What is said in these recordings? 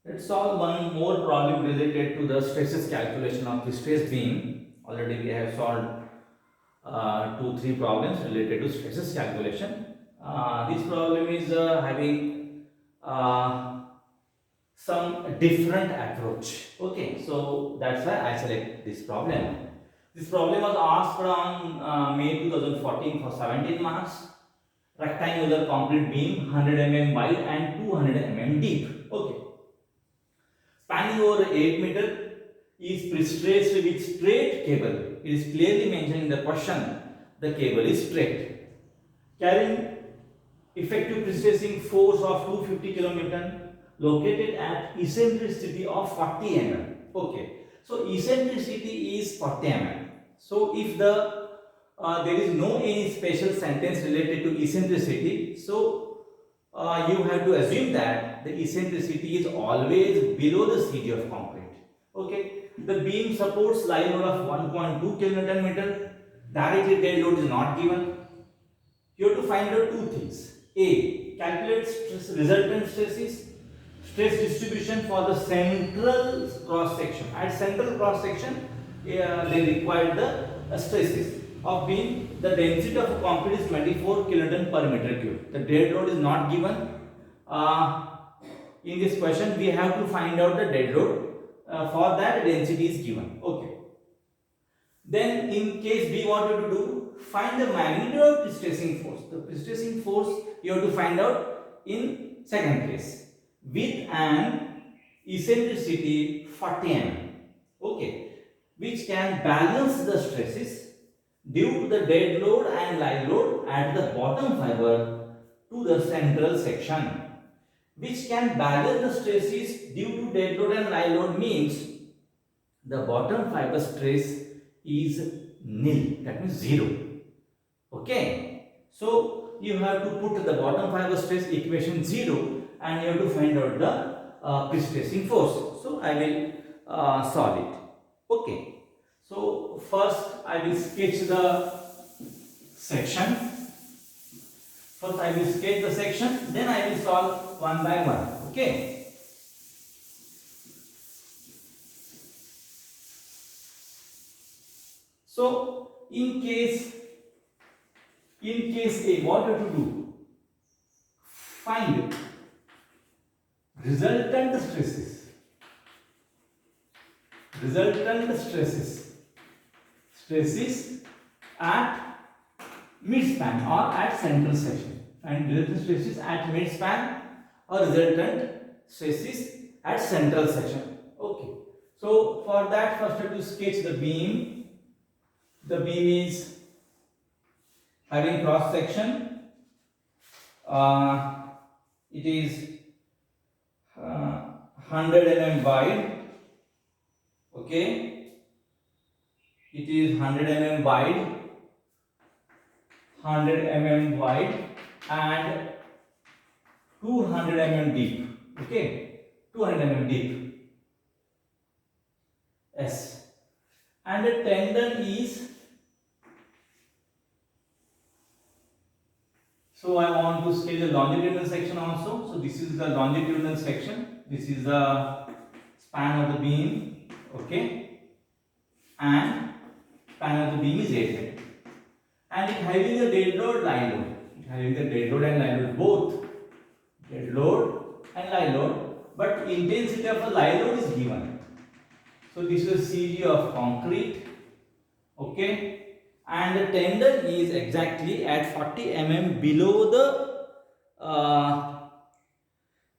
Let's solve one more problem related to the stresses calculation of the stress beam. Already we have solved 2-3 problems related to stresses calculation. This problem is having uh, some different approach. Okay, so that's why I select this problem. This problem was asked on May 2014 for 17 marks. Rectangular concrete beam 100 mm wide and 200 mm deep. Okay, spanning over 8 meter is prestressed with straight cable. It is clearly mentioned in the question. The cable is straight, carrying effective prestressing force of 250 kN, located at eccentricity of 40 mm. Okay, so eccentricity is 40 mm. So if there is no any special sentence related to eccentricity, so you have to assume that the eccentricity is always below the CG of concrete. Okay, the beam supports line load of 1.2 kN meter. Directly dead load is not given. You have to find out two things. A. Calculate resultant stresses, stress distribution for the central cross section. At central cross section, they require the stresses of being the density of concrete is 24 kilonewton per meter cube. The dead load is not given. In this question, we have to find out the dead load. For that, density is given. Okay. Then in case B, what you have to do? Find the magnitude of prestressing force. The prestressing force you have to find out in second case with an eccentricity 40 mm. Okay, which can balance the stresses due to the dead load and live load at the bottom fiber to the central section. Which can balance the stresses due to dead load and live load means the bottom fiber stress is nil, that means 0. Okay, so you have to put the bottom fiber stress equation 0 and you have to find out the prestressing force. So I will solve it. Okay, so first I will sketch the section. First I will sketch the section, then I will solve one by one. Okay. So in case A, what you have to do? Find resultant stresses. Stresses at midspan or at central section. Find resultant stresses at midspan or resultant stresses at central section. Okay. So for that, first you have to sketch the beam. The beam is having cross section. It is 100 mm wide. Okay, it is 100 mm wide, and 200 mm deep. Okay, 200 mm deep. Yes, and the tendon is. So I want to sketch the longitudinal section also. So this is the longitudinal section. This is the span of the beam. Okay, and span of the beam is 8 meter. And it having the dead load, live load. It having the dead load and live load both. Dead load and live load. But intensity of the live load is given. So this is CG of concrete. Okay. And the tendon is exactly at 40 mm below the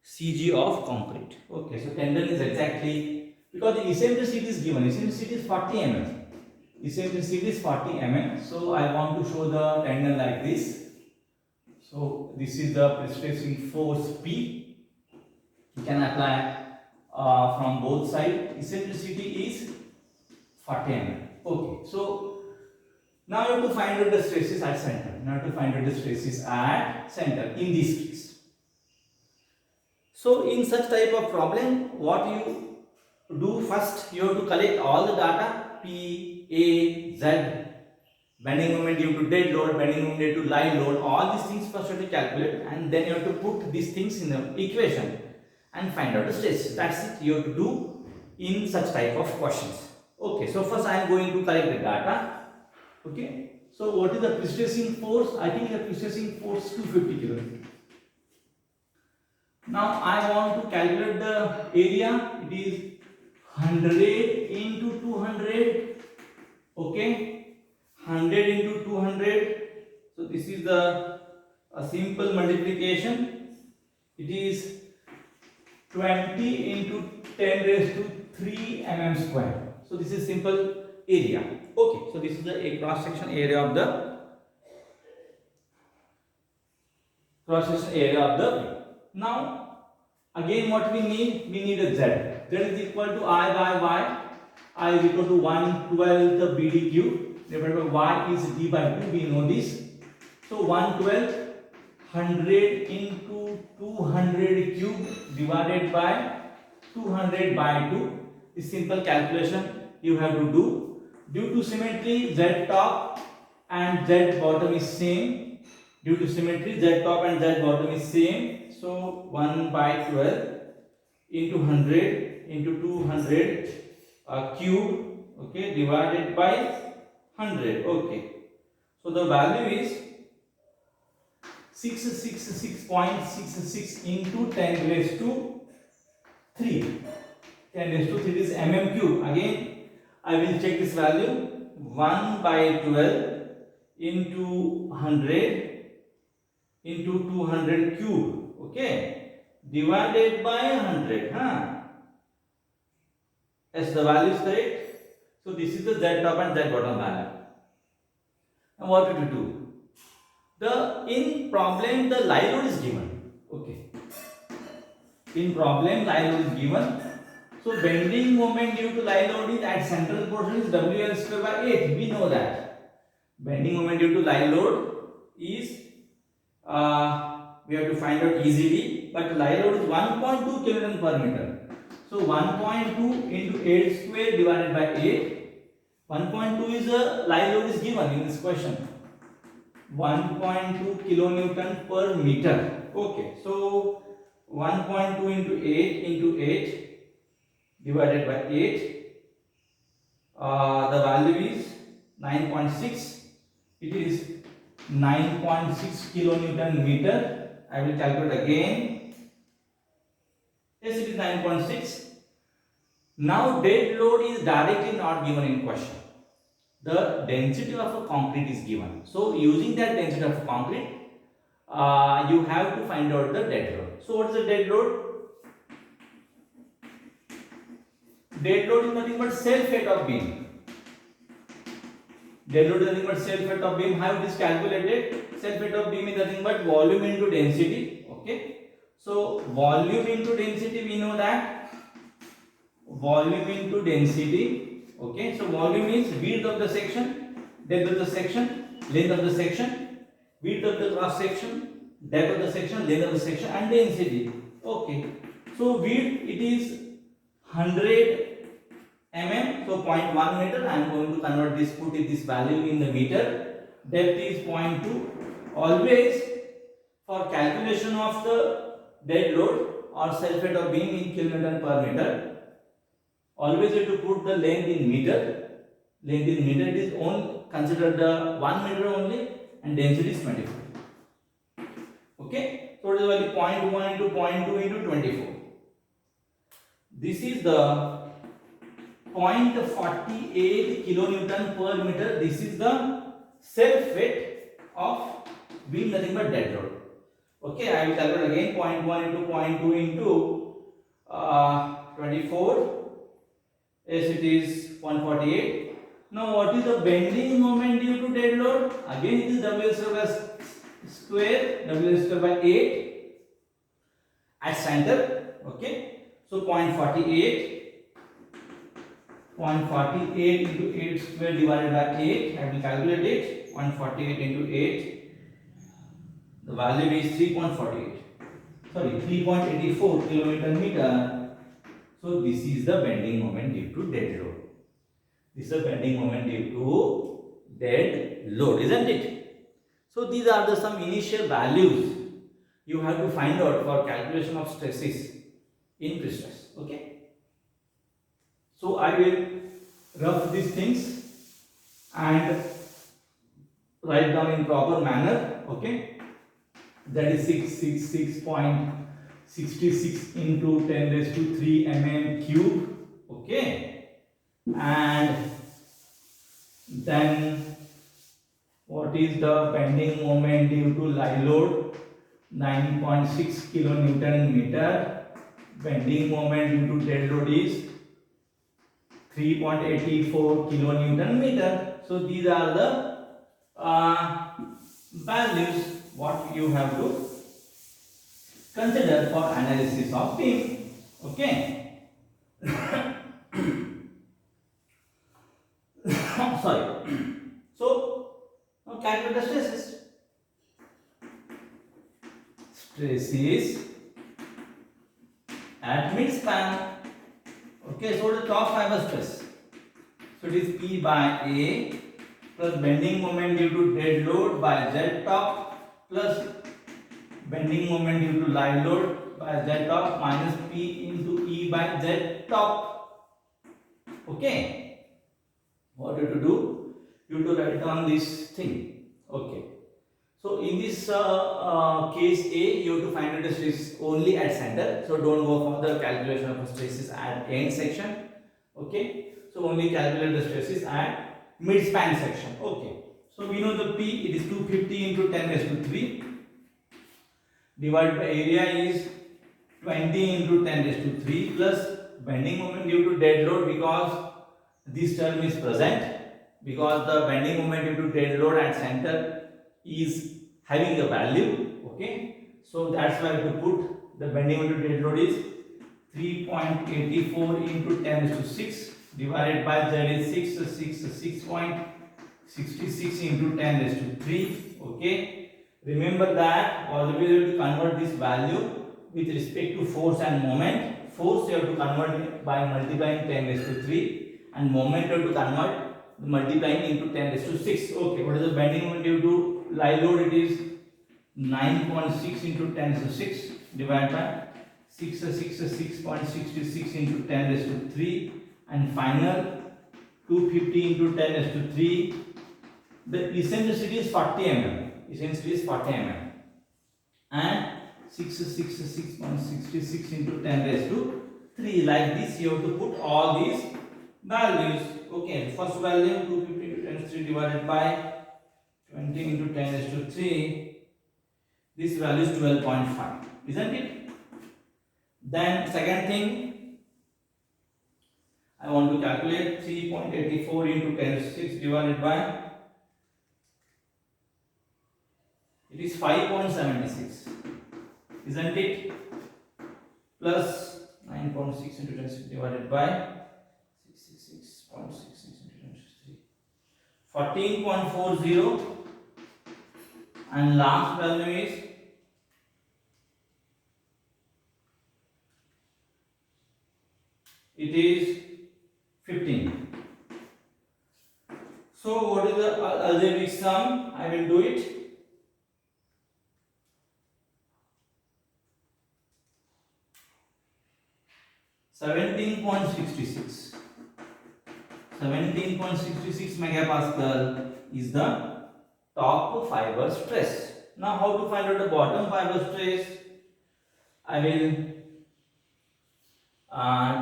CG of concrete. Okay, so tendon is exactly, because the eccentricity is given, eccentricity is 40 mm. Eccentricity is 40 mm. So I want to show the tendon like this. So this is the prestressing force P. You can apply from both sides. Eccentricity is 40 mm. Okay, so now you have to find out the stresses at center. Now you have to find out the stresses at center in this case. So in such type of problem, what you do first, you have to collect all the data P, A, Z, bending moment due to dead load, bending moment due to live load, all these things first you have to calculate, and then you have to put these things in the equation. and find out the stress. That's it you have to do in such type of questions. Okay, so first I am going to collect the data. Okay, so what is the pre-stressing force? I think the pre-stressing force 250 kilo. Now I want to calculate the area. It is 100 into 200. Okay, 100 into 200. So this is the a simple multiplication. It is 20 into 10 raised to 3 mm square. So this is simple area. Okay, so this is the cross section area of the Now again what we need a z. Z is equal to I by y. I is equal to 112 the BD cube divided by y is d by 2. We know this. So 112 100 into 200 cube divided by 200 by 2 is simple calculation you have to do. Due to symmetry, z top and z bottom is same. Due to symmetry, z top and z bottom is same. So 1 by 12 into 100 into 200 cube, okay, divided by 100. Okay. So the value is 666.66 into 10 raised to 3. 10 raised to 3 is mm cube. Again, I will check this value. 1 by 12 into 100 into 200 cube. Okay. Divided by 100. Yes, the value is correct. So this is the z top and z bottom value. Now what to do? In problem the live load is given. Okay. In problem live load is given. So bending moment due to live load is at central portion is WL square by 8. We know that. Bending moment due to live load is we have to find out easily. But live load is 1.2 kN per meter. So 1.2 into 8 square divided by 8. 1.2 is a live load is given in this question. 1.2 kilonewton per meter. Okay, so 1.2 into 8 divided by 8. The value is 9.6. It is 9.6 kilonewton meter. I will calculate again. Yes, it is 9.6. Now dead load is directly not given in question. The density of a concrete is given. So using that density of a concrete, you have to find out the dead load. So what is the dead load? Dead load is nothing but self weight of beam. Dead load is nothing but self weight of beam. How it is calculated? Self weight of beam is nothing but volume into density. Okay. So volume into density, we know that volume into density. Okay, so volume is width of the section, depth of the section, length of the section, width of the cross section, depth of the section, length of the section, and density. Okay, so width it is 100 mm, so 0.1 meter. I am going to convert this, put this value in the meter. Depth is 0.2. Always for calculation of the dead load or self weight of beam in kilonewton per meter, always you have to put the length in meter. Length in meter, it is only considered the 1 meter only, and density is 24. Okay, so it is value 0.1 into 0.2 into 24. This is the 0.48 kilonewton per meter. This is the self weight of beam, nothing but dead load. Okay, I will calculate again. 0.1 into 0.2 into 24. Yes, it is 148. Now, what is the bending moment due to dead load? Again, it is W square by 8 at center. Okay, so 0.48 into 8 square divided by 8. I will calculate it. 0.48 into 8. The value is 3.48. Sorry, 3.84 kilometer meter. So this is the bending moment due to dead load. This is the bending moment due to dead load, isn't it? So these are some initial values you have to find out for calculation of stresses. in pre-stress. Okay. So I will rough these things and write down in proper manner. Okay. That is 666.66 into 10 raised to 3 mm cube. Okay. And then what is the bending moment due to live load? 9.6 kilonewton meter. Bending moment due to dead load is 3.84 kilonewton meter. So these are the values what you have to consider for analysis of beam. Okay. Sorry. So now calculate the stresses. Stresses at mid span. Okay, so the top fiber stress. So it is P by A plus bending moment due to dead load by Z top plus bending moment due to live load by Z top minus P into E by Z top. Okay. What you have to do? You have to write down this thing. Okay. So in this case A, you have to find out the stress only at center. So don't go for the calculation of stresses at end section. Okay. So only calculate the stresses at mid span section. Okay. So we know the P, it is 250 into 10 raised to 3 divided by area is 20 into 10 raised to 3 plus bending moment due to dead load, because this term is present, because the bending moment due to dead load at center is having a value. Okay, so that's why I have to put the bending moment due to dead load is 3.84 into 10 raised to 6 divided by Z is 6.66 into 10 raised to 3. Okay, remember that always you have to convert this value with respect to force and moment. Force you have to convert it by multiplying 10 raised to 3 and moment you have to convert multiplying into 10 raised to 6. Okay, what is the bending moment due to live load? It is 9.6 into 10 raised to 6 divided by 6.66 into 10 raised to 3 and final 250 into 10 raised to 3. The eccentricity is 40 mm. Eccentricity is 40 mm and 666.66 into 10 raised to 3. Like this you have to put all these values. Okay, first value 250 into 10 raised to 3 divided by 20 into 10 raised to 3. This value is 12.5, isn't it? Then second thing, I want to calculate 3.84 into 10 raised to 6 divided by, it is 5.76, isn't it? Plus 9.6 into 10 raised to 6 divided by 66.66 into 10 raised to 3, 14.40, and last value is it is 15. So what is the algebraic sum? I will do it. Seventeen point 66 megapascal is the top fiber stress. Now how to find out the bottom fiber stress? I will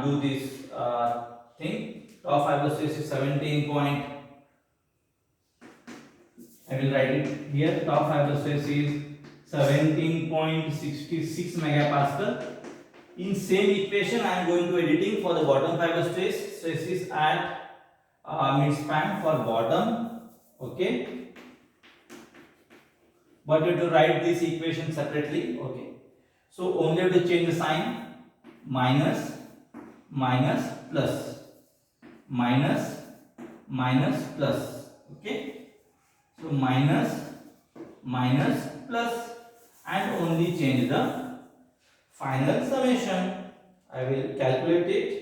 do this thing. Top fiber stress is 17 point, I will write it here. Top fiber stress is 17.66 megapascal. In same equation I am going to editing for the bottom fiber stress. Stress is at mid span for bottom. Okay, but you have to write this equation separately. Okay, so only have to change the sign, minus minus plus, minus minus plus. Okay, so minus minus plus and only change the final summation. I will calculate it.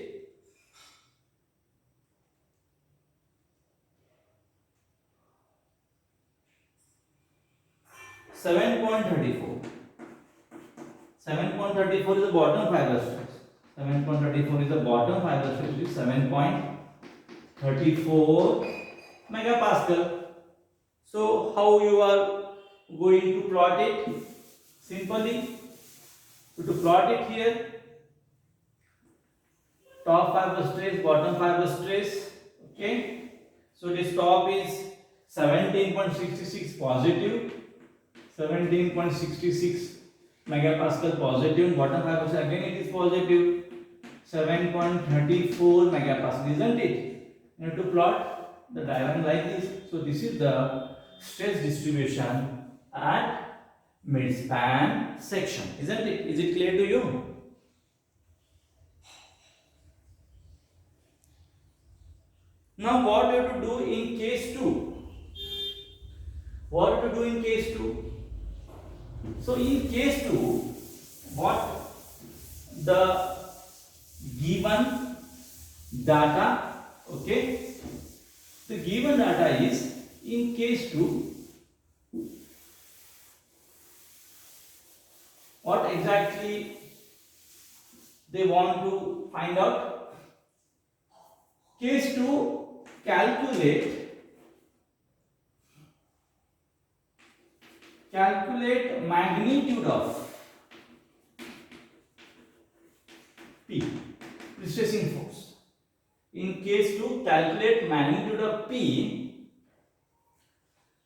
$7.34. 7.34 is the bottom fiber stress. 7.34 is the bottom fiber stress, which is 7.34 megapascal. So how you are going to plot it? Simply, to plot it here, top fiber stress, bottom fiber stress. Okay. So this top is 17.66 positive, 17.66 megapascal positive. Bottom fiber stress again it is positive, 7.34 megapascal, isn't it? You have to plot the diagram like this. So this is the stress distribution at midspan section, isn't it? Is it clear to you? Now what we have to do in case 2? What to do in case 2? So in case 2, what the given data, okay, the given data is in case 2, what exactly they want to find out? Case 2, calculate magnitude of P, stressing force. In case 2, calculate magnitude of P.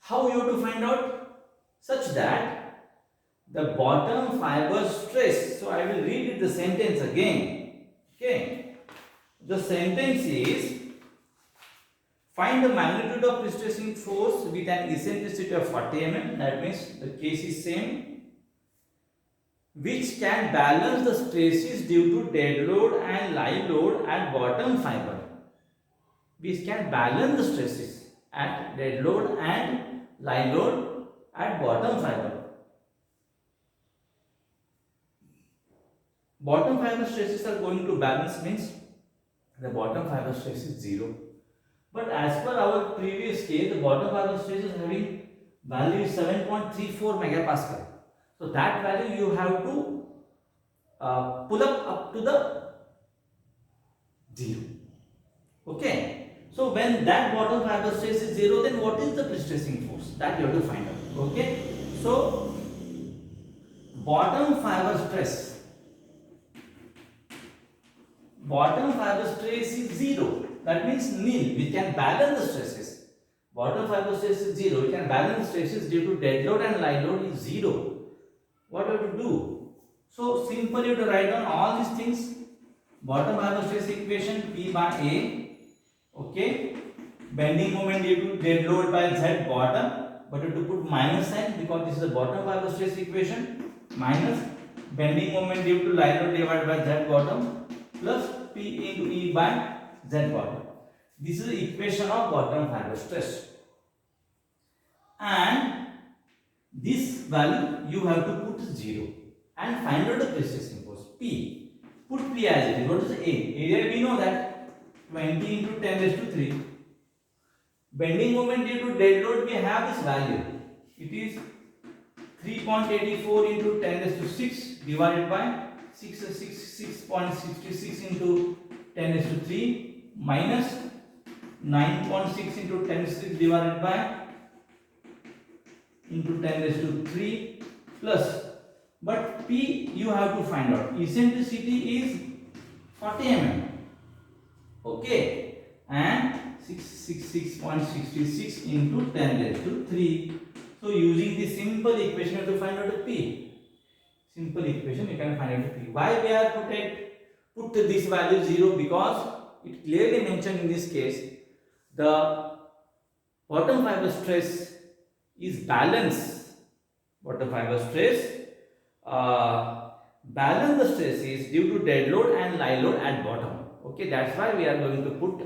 How you have to find out? Such that the bottom fiber stress. So I will read it the sentence again. Okay. The sentence is, find the magnitude of stressing force with an eccentricity of 40 mm. That means the case is same, which can balance the stresses due to dead load and live load at bottom fiber. Which can balance the stresses at dead load and live load at bottom fiber. Bottom fiber stresses are going to balance means the bottom fiber stress is 0. But as per our previous case, the bottom fiber stress is having value is 7.34 megapascal. So that value you have to pull up to the 0. Okay. So when that bottom fiber stress is 0, then what is the pre-stressing force? That you have to find out. Okay. So bottom fiber stress is 0. That means nil. We can balance the stresses. Bottom fiber stress is 0. We can balance the stresses due to dead load and live load is 0. What do you have to do? So simply you have to write down all these things. Bottom fiber stress equation P by A. Okay. Bending moment due to dead load by Z bottom. But you have to put minus sign because this is the bottom fiber stress equation. Minus bending moment due to live load divided by Z bottom plus P into E by Z bottom. This is the equation of bottom fiber stress. And this value you have to put 0 and find out the pre-stressing force P. Put P as it is. What is A? Area we know that 20 into 10 raised to 3. Bending moment due to dead load we have this value. It is 3.84 into 10 raised to 6 divided by 6.66 into 10 raised to 3 minus 9.6 into 10 raised to 6 divided by into 10 raised to 3 plus, but P you have to find out. Eccentricity is 40 mm. Okay, and 666.66 into 10 raised to 3. So using this simple equation you have to find out the P. Simple equation you can find out the P. Why we are put this value 0? Because it clearly mentioned in this case the bottom fiber stress is balance. Bottom fiber stress balance the stresses due to dead load and live load at bottom. Okay, that's why we are going to put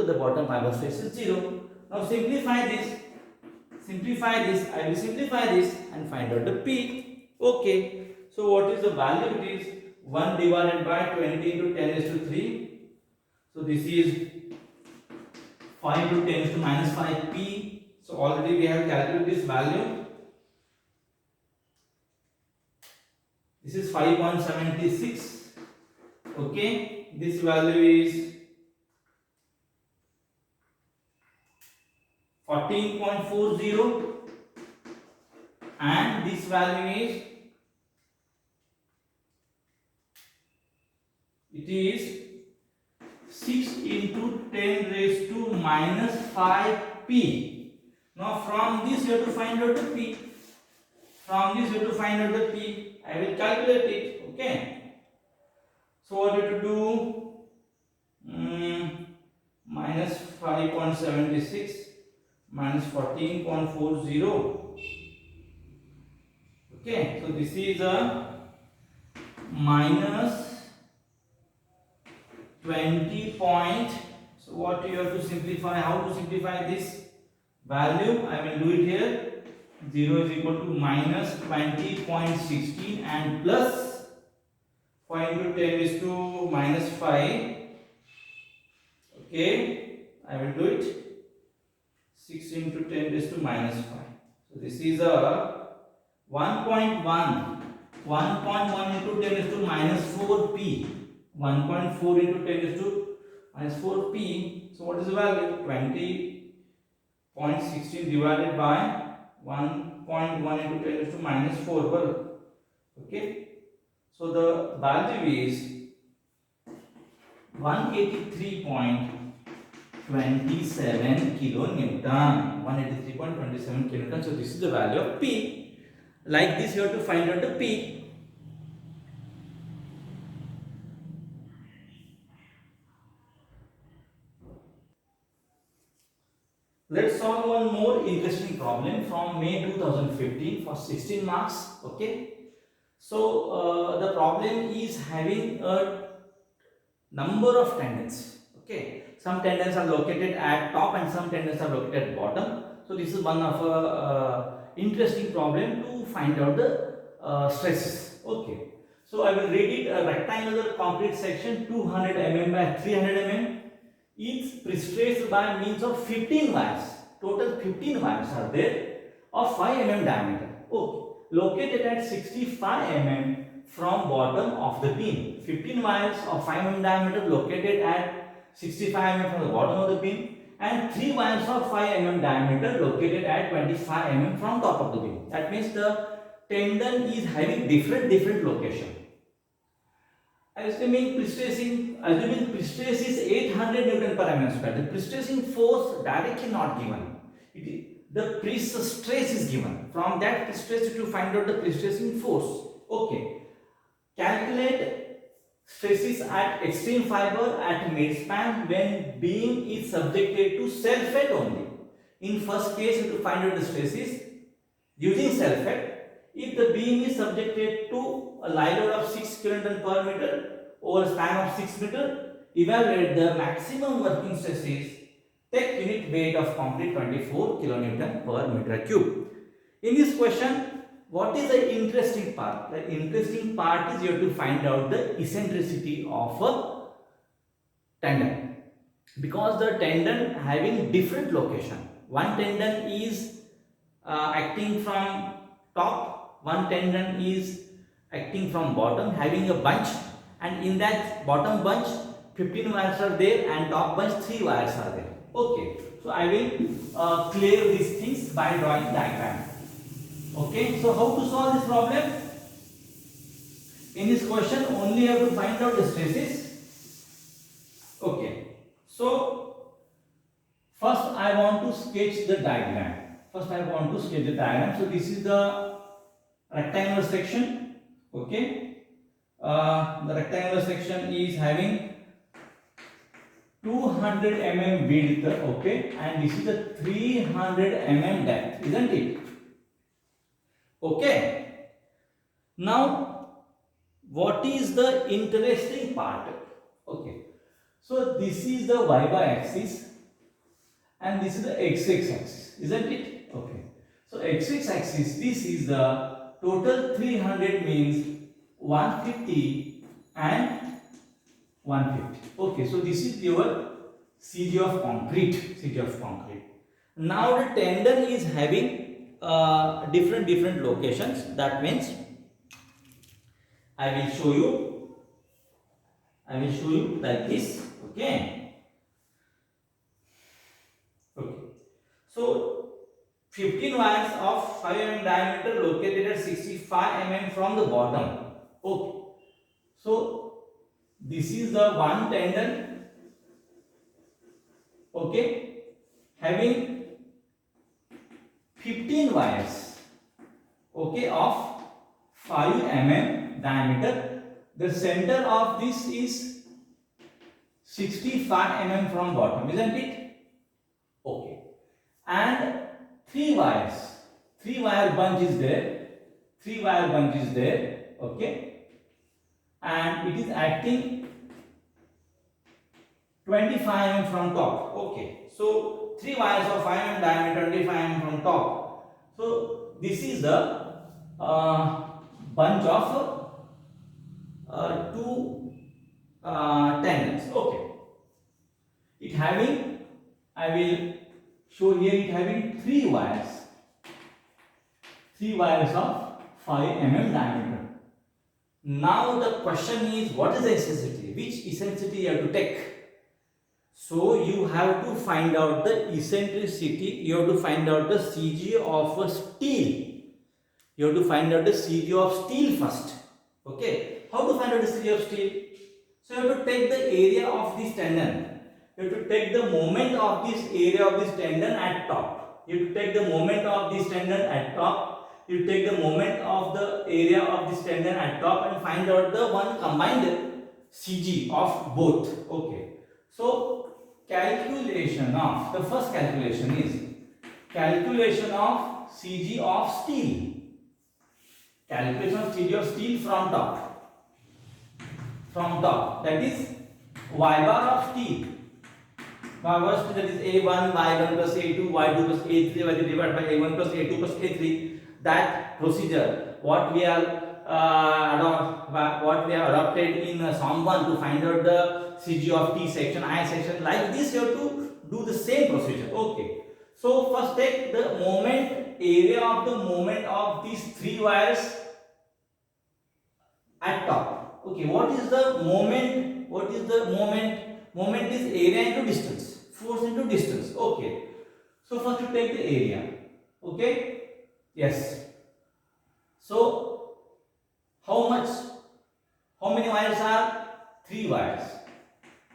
the bottom fiber stress is 0. Now simplify this. I will simplify this and find out the P. Okay. So what is the value? It is 1 divided by 20 into 10 raised to 3. So this is 5 into 10 raised to minus 5 P. So already we have calculated this value. This is 5.76. Okay, this value is 14.40 and this value is it is 6 into 10 raised to minus 5 p. Now from this you have to find out the p. From this you have to find out the p. I will calculate it. Okay. So what you have to do? Minus 5.76 minus 14.40. Okay. So this is a minus 20 point. So what you have to simplify? How to simplify this value? I will do it here. 0 is equal to minus 20.16 and plus 5 into 10 is to minus 5. Okay, I will do it. 6 into 10 is to minus 5. So this is a 1.1. 1.1 into 10 is to minus 4p. 1.4 into 10 is to minus 4p. So what is the value? 20.16 divided by 1.1 into 10 is to minus 4. Well, okay. So the value is 183.27 kilonewton. 183.27 kilonewton. So this is the value of P. Like this, you have to find out the P. Let's solve one more interesting problem from May 2015 for 16 marks. Okay. So the problem is having a number of tendons. Okay. Some tendons are located at top and some tendons are located at bottom. So this is one of a interesting problem to find out the stresses. Okay. So I will read it. A rectangular concrete section 200 mm by 300 mm. Is prestressed by means of 15 wires. Total 15 wires are there of 5 mm diameter. Okay. Located at 65 mm from bottom of the beam. 15 wires of 5 mm diameter located at 65 mm from the bottom of the beam, and 3 wires of 5 mm diameter located at 25 mm from top of the beam. That means the tendon is having different location. Assuming prestress is 800 Newton per mm square. The prestressing force directly not given. The prestress is given. From that prestress to find out the prestressing force. Okay. Calculate stresses at extreme fiber at midspan when beam is subjected to self-weight only. In first case, you have to find out the stresses using self-weight. If the beam is subjected to a live load of 6 kN per meter over a span of 6 meter, evaluate the maximum working stresses. Take unit weight of concrete 24 kN per meter cube. In this question, what is the interesting part? The interesting part is you have to find out the eccentricity of a tendon, because the tendon having different location. One tendon is acting from top, one tendon is acting from bottom, having a bunch, and in that bottom bunch 15 wires are there and top bunch 3 wires are there. Okay, so I will clear these things by drawing diagram. Okay, so how to solve this problem? In this question only you have to find out the stresses. Okay, so first I want to sketch the diagram. So this is the rectangular section. Okay, the rectangular section is having 200 mm width. Okay, and this is a 300 mm depth, isn't it? Okay. Now, what is the interesting part? Okay. So this is the y-axis and this is the x axis, isn't it? Okay. So x axis, this is the total 300 means 150 and 150. Okay. So this is your CG of concrete. Now the tendon is having different locations. That means I will show you. I will show you like this. Okay. Okay. So 15 wires of 5 mm diameter located at 65 mm from the bottom. Okay. So this is the one tendon. Okay. Having 15 wires. Okay, of 5 mm diameter. The center of this is 65 mm from bottom, isn't it? Okay. And 3 wires, 3 wire bunch is there, 3 wire bunch is there. Okay. And it is acting 25 mm from top. Okay. So 3 wires of 5 mm diameter, 25 mm from top. So this is the bunch of 2 tendons. Okay. It having, I will show here, it having 3 wires. 3 wires of 5 mm diameter. Now the question is, what is the eccentricity? Which eccentricity you have to take? So you have to find out the eccentricity. You have to find out the CG of a steel. You have to find out the CG of steel first. Okay. How to find out the CG of steel? So you have to take the area of this tendon. You have to take the moment of this area of this tendon at top. You have to take the moment of this tendon at top. You take the moment of the area of this tendon at top and find out the one combined CG of both. Okay. So calculation of, the first calculation is calculation of CG of steel. Calculation of CG of steel from top. From top. That is Y bar of steel. Y bar of steel, that is A1, Y1 plus A2, Y2 plus A3, Y3 divided by A1 plus A2 plus A3. That procedure, what we are adopted in SOM 1 to find out the CG of T section, I section, like this you have to do the same procedure. Okay. So first take the moment, area of the moment of these 3 wires at top. Okay. What is the moment? What is the moment? Moment is area into distance. Force into distance. Okay. So first you take the area. Okay. Yes. So how much? How many wires are? 3 wires.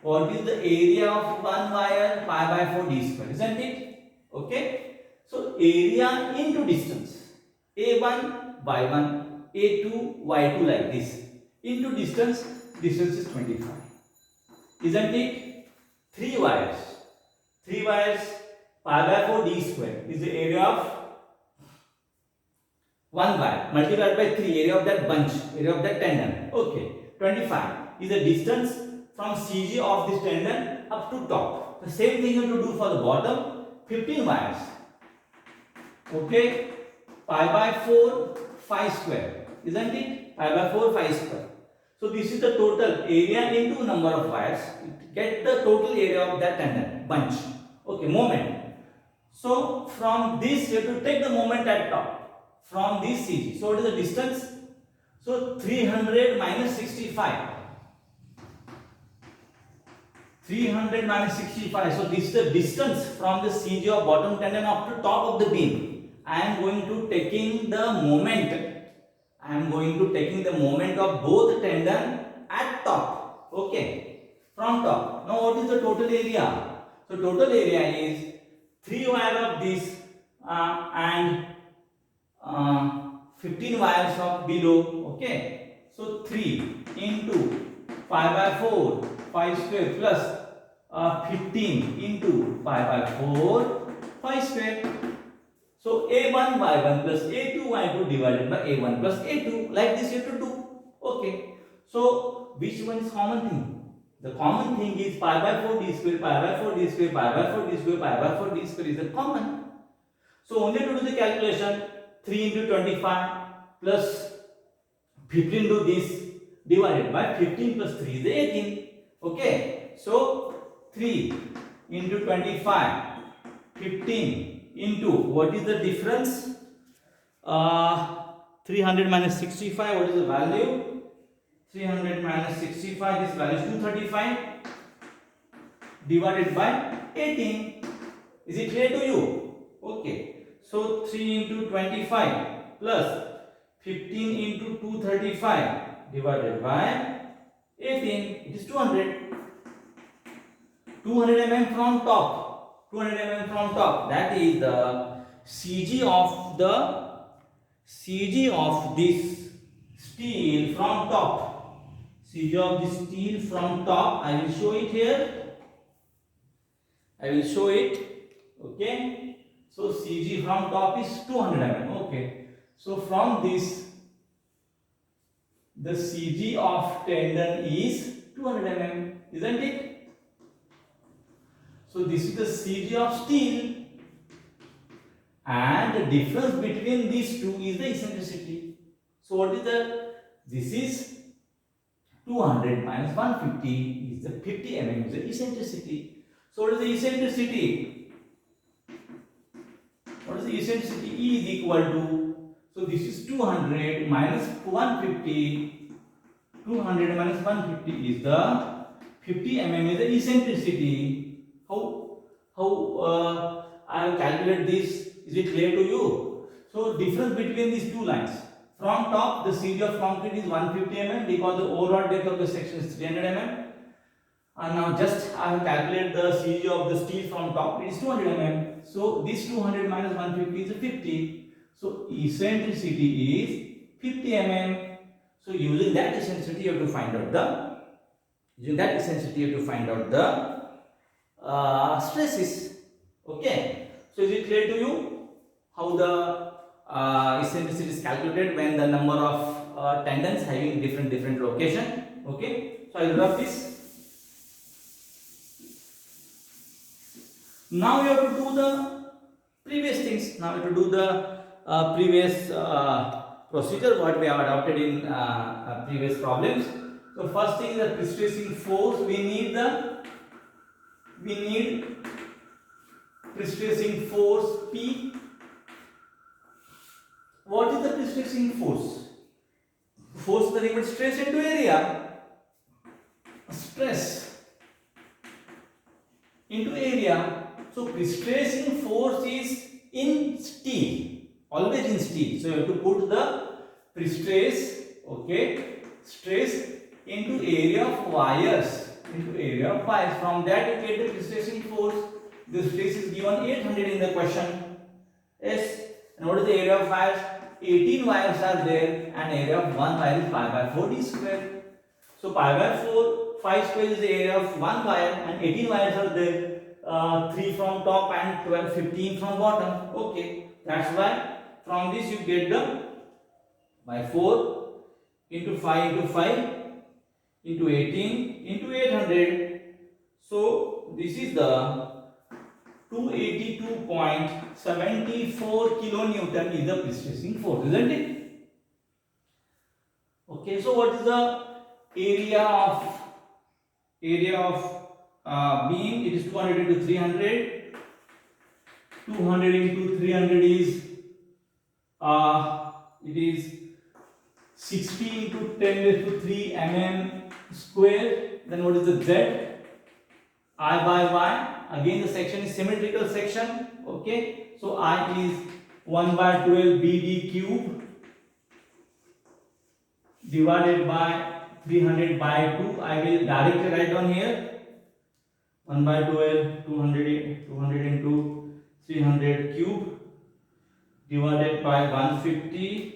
What is the area of one wire? Pi by 4 d square, isn't it? Okay. So area into distance. A1 y1, A2 y2, like this. Into distance. Distance is 25. Isn't it? 3 wires. 3 wires. Pi by 4 d square is the area of 1 wire multiplied by 3, area of that bunch, area of that tendon. Okay. 25 is the distance from CG of this tendon up to top. The same thing you have to do for the bottom. 15 wires. Okay. Pi by 4 phi square. Isn't it? Pi by 4 phi square. So this is the total area into number of wires. Get the total area of that tendon bunch. Okay. Moment. So from this you have to take the moment at top. From this CG. So what is the distance? So 300 minus 65. 300 minus 65. So this is the distance from the CG of bottom tendon up to top of the beam. I am going to taking the moment. I am going to taking the moment of both tendon at top. Okay. From top. Now what is the total area? So total area is 3 wire of this and 15 wires of below. Okay. So 3 into pi by 4 pi square plus 15 into pi by 4 pi square. So A1 y1 plus A2 y2 divided by A1 plus A2. Like this you have to do. Okay. So which one is common thing? The common thing is pi by 4 d square, pi by 4 d square, pi by 4 d square, pi by 4 d square is the common. So only to do the calculation, 3 into 25 plus 15 to this divided by 15 plus 3 is 18. Okay. So 3 into 25, 15 into, what is the difference? 300 minus 65, what is the value? 300 minus 65, this value is 235 divided by 18. Is it clear to you? Okay. So 3 into 25 plus 15 into 235 divided by 18. It is 200. 200 mm from top. 200 mm from top. That is the CG of this steel from top. CG of this steel from top. I will show it here. I will show it. Okay. So CG from top is 200 mm. Okay. So from this, the CG of tendon is 200 mm, isn't it? So this is the CG of steel, and the difference between these two is the eccentricity. So what is the? This is 200 minus 150 is the 50 mm is the eccentricity. So what is the eccentricity? What is the eccentricity? E is equal to, so this is 200 minus 150. 200 minus 150 is the 50 mm is the eccentricity. How I have calculated this? Is it clear to you? So difference between these two lines. From top, the CG of concrete is 150 mm because the overall depth of the section is 300 mm. And now just I have calculated the CG of the steel from top, it is 200 mm. So this 200 minus 150 is 50. So eccentricity is 50 mm. So using that eccentricity you have to find out the stresses. Okay. So is it clear to you how the eccentricity is calculated when the number of tendons having different location? Okay. So I will drop this. Now we have to do the previous things. Now we have to do the previous procedure what we have adopted in previous problems. So first thing is the pre-stressing force. We need pre-stressing force P. What is the pre-stressing force? Force is nothing but stress into area. Stress into area. So pre-stressing force is in steel, always in steel. So you have to put the pre-stress, okay, stress into area of wires. From that you get the pre-stressing force. The stress is given 800 in the question. Yes. And what is the area of wires? 18 wires are there, and area of one wire is pi by 4 d square. So pi by 4, 5 square is the area of one wire, and 18 wires are there. 3 from top and 12, 15 from bottom. Okay. That's why from this you get the by 4 into 5 into 5 into 18 into 800. So this is the 282.74 kilonewton is the pre-stressing force, isn't it? Okay, so what is the area of beam? It is 200 into 300. 200 into 300 is it is 60 into 10 raised to 3 mm square. Then what is the Z? I by Y. Again the section is symmetrical section. Okay. So I is 1 by 12 BD cube divided by 300 by 2. I will directly write down here. 1 by 12, 200 into 300 cube divided by 150.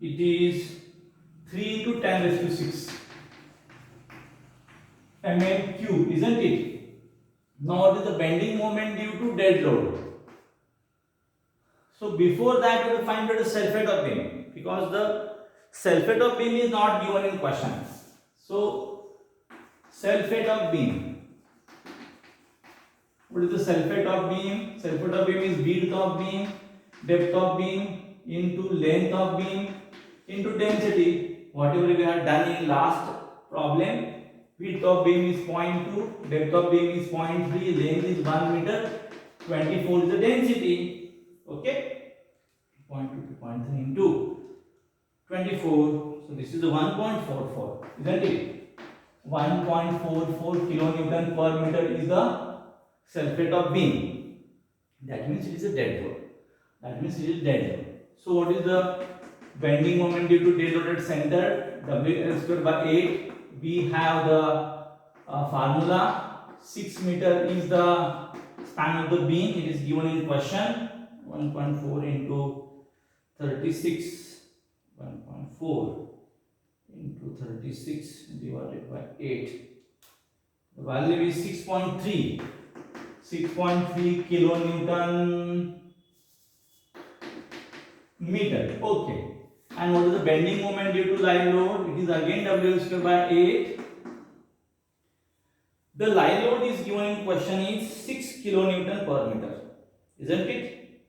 It is 3 into 10 raised to 6 mm cube, isn't it? Now what is the bending moment due to dead load? So before that we will find out the self-weight of beam, because the self-weight of beam is not given in question. So self-weight of beam. What is the self-weight of beam? Self-weight of beam is width of beam, depth of beam into length of beam into density. Whatever we have done in last problem. Width of beam is 0.2, depth of beam is 0.3, length is 1 meter, 24 is the density. Okay, 0.2 to 0.3 into 24. So So this is the 1.44, isn't it? 1.44 kilonewton per meter is the self weight of beam. That means it is a dead load. That means it is dead load. So what is the bending moment due to dead load at center? WL square by 8. We have the formula. 6 meter is the span of the beam. It is given in question. 1.4 into 36. 1.4 into 36 divided by 8. The value is 6.3. 6.3 kilonewton meter. Okay. And what is the bending moment due to live load? It is again WL square by 8. The live load is given in question is 6 kilonewton per meter. Isn't it?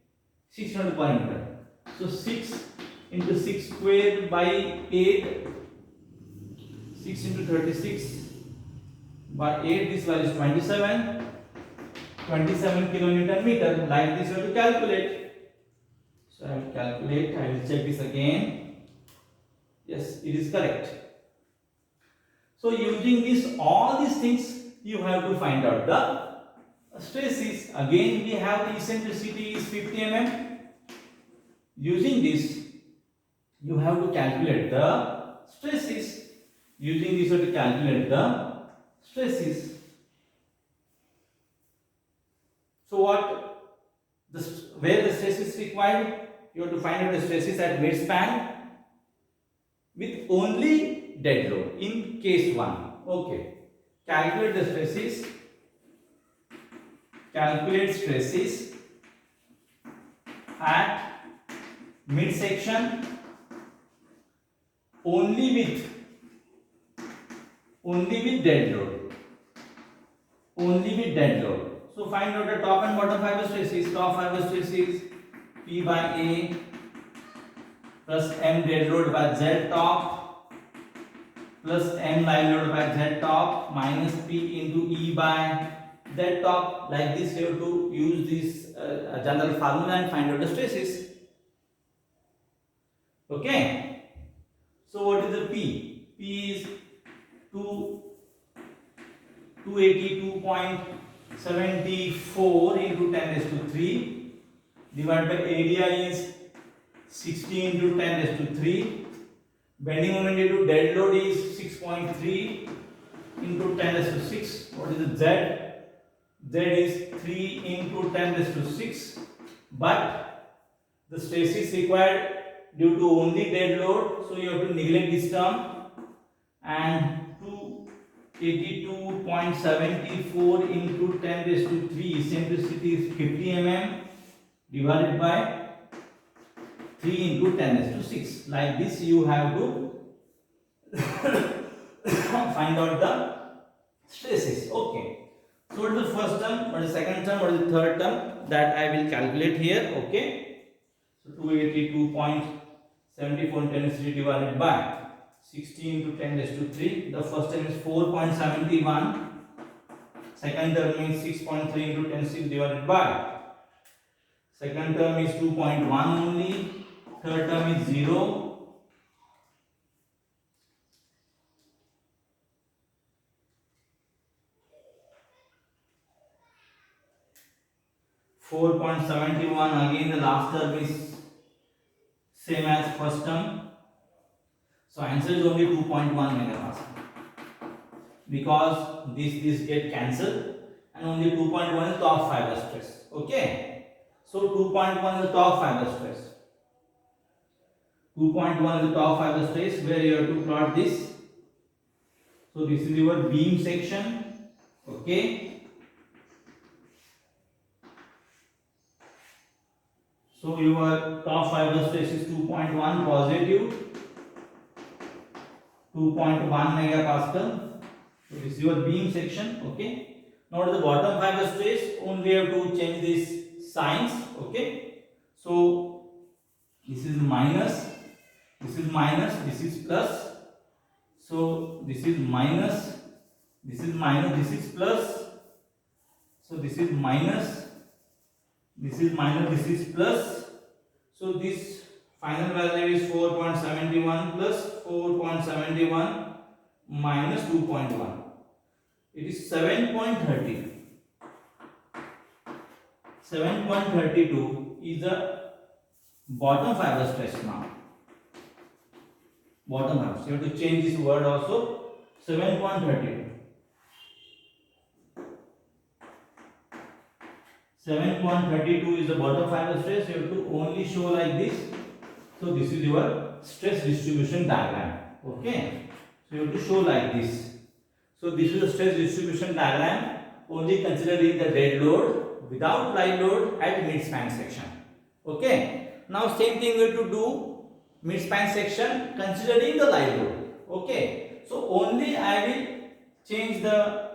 6 kilonewton per meter. So 6 into 6 square by 8. 6 into 36 by 8. This value is 27. 27 kilonewton meter. Like this you have to calculate. So I will calculate. I will check this again. Yes, it is correct. So using this, all these things you have to find out the stresses. Again, we have the eccentricity is 50 mm. Using this, you have to calculate the stresses. Using this, you have to calculate the stresses. So what? Where the stress is required? You have to find out the stresses at mid span with only dead load in case 1. Okay. Calculate the stresses. Calculate stresses at midsection only with dead load. Only with dead load. So find out the top and bottom fiber stresses. Top fiber stresses P by A plus M dead load by Z top plus M live load by Z top minus P into E by Z top. Like this you have to use this general formula and find out the stresses. Okay. So what is the P? P is 282.74 into 10 raised to 3 divided by area is 60 into 10 raised to 3. Bending moment due to dead load is 6.3 into 10 raised to 6. What is the Z? Z is 3 into 10 raised to 6. But the stress is required due to only dead load, so you have to neglect this term. And 282.74 into 10 raised to 3 eccentricity is 50 mm divided by 3 into 10 raised to 6. Like this you have to find out the stresses. Okay. So what is the first term, what is the second term, what is the third term, that I will calculate here. Okay. So 282.74 intensity divided by 60 into 10 raised to 3. The first term is 4.71. Second term is 6.3 into 10 6 divided by. Second term is 2.1 only. Third term is 0. (4.71) again the last term is same as first term. So answer is only 2.1 megapascal because this get cancelled and only 2.1 is top fiber stress. Okay. So 2.1 is the top fiber stress. 2.1 is the top fiber stress where you have to plot this. So this is your beam section. Okay. So your top fiber stress is 2.1 positive. 2.1 megapascal. So this is your beam section. Okay. Now the bottom fiber stress, only have to change these signs. Okay. So this is minus, this is minus, this is plus. So this is minus, this is minus, this is plus. So this is minus, this is minus, this is plus. So this Final value is 4.71 plus 4.71 minus 2.1. It is 7.30. 7.32 is the bottom fiber stress now. Bottom fiber. So you have to change this word also. 7.32. 7.32 is the bottom fiber stress. You have to only show like this. So this is your stress distribution diagram. Okay. So you have to show like this. So this is the stress distribution diagram. Only considering the dead load without live load at mid-span section. Okay. Now same thing we have to do mid-span section considering the live load. Okay. So only I will change the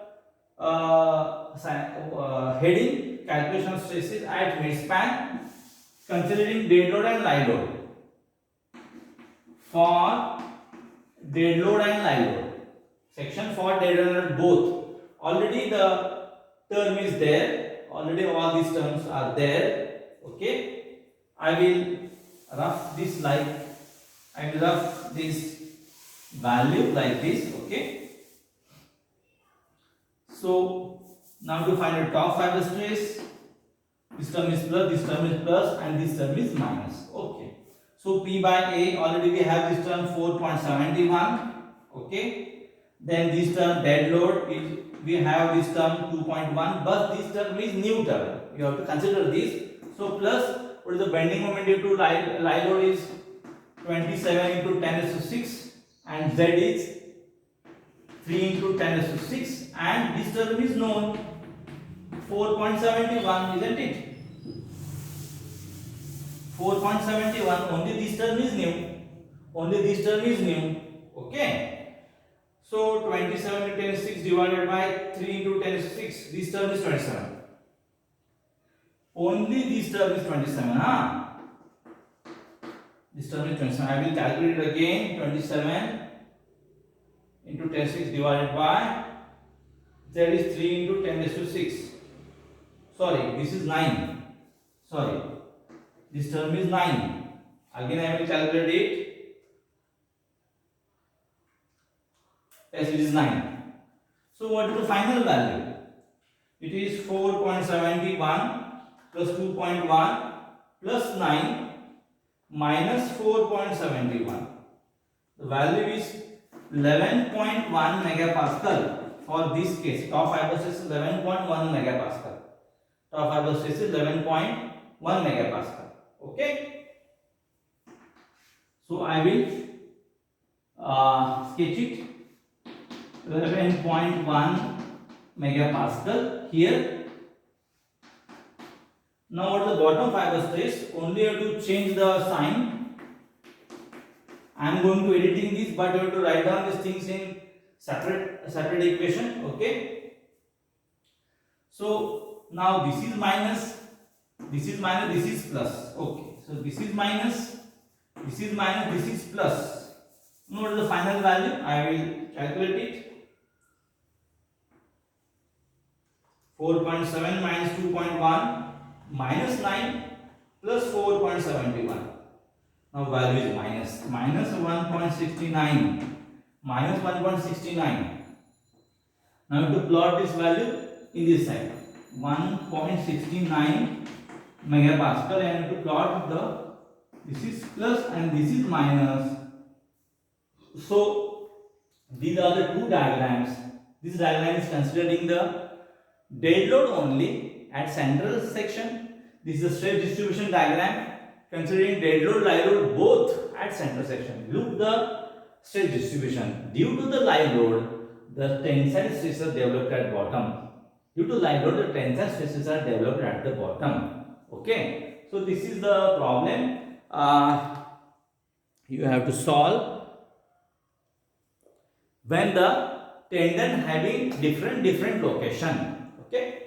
heading calculation of stresses at mid-span considering dead load and live load. For dead load and live load section, for dead load and both, already the term is there, already all these terms are there. Okay, I will rough this value like this. Okay, so now to find the top fiber stress, this term is plus, this term is plus, and this term is minus. Okay, so P by A, already we have this term 4.71. Okay, then this term dead load is, we have this term 2.1, but this term is new term. You have to consider this. So plus, what is the bending moment due to live load is 27 into 10 raised to 6, and Z is 3 into 10 raised to 6, and this term is known 4.71, isn't it? 4.71, only this term is new. Only this term is new. Okay. So 27 into 10 is 6 divided by 3 into 10 is 6. This term is 27. Only this term is 27. Huh? This term is 27. I will calculate it again. 27 into 10 is 6 divided by, that is 3 into 10 is to 6. Sorry, this is 9. Sorry, this term is 9. Again I will calculate it. Yes, it is 9. So what is the final value? It is 4.71 plus 2.1 plus 9 minus 4.71. The value is 11.1 megapascal. For this case, top fiber stress is 11.1 megapascal. Top fiber stress is 11.1 megapascal. Okay. So I will sketch it. 11.1 megapascal here. Now what is the bottom fiber stress? Only you have to change the sign. I am going to editing this, but you have to write down these things in separate equation. Okay. So now this is minus, this is minus, this is plus. Okay. So this is minus, this is minus, this is plus. Now what is the final value? I will calculate it. 4.7 minus 2.1 minus 9 plus 4.71. Now value is minus 1.69. Minus 1.69. Now you have to plot this value in this side. 1.69 megapascal, and you have to plot this is plus and this is minus. So these are the two diagrams. This diagram is considering the dead load only at central section. This is the stress distribution diagram considering dead load, live load both at central section. Look the stress distribution. Due to the live load, the tensile stresses are developed at bottom. Due to live load, the tensile stresses are developed at the bottom. Okay. So this is the problem you have to solve when the tendon having different location. Okay.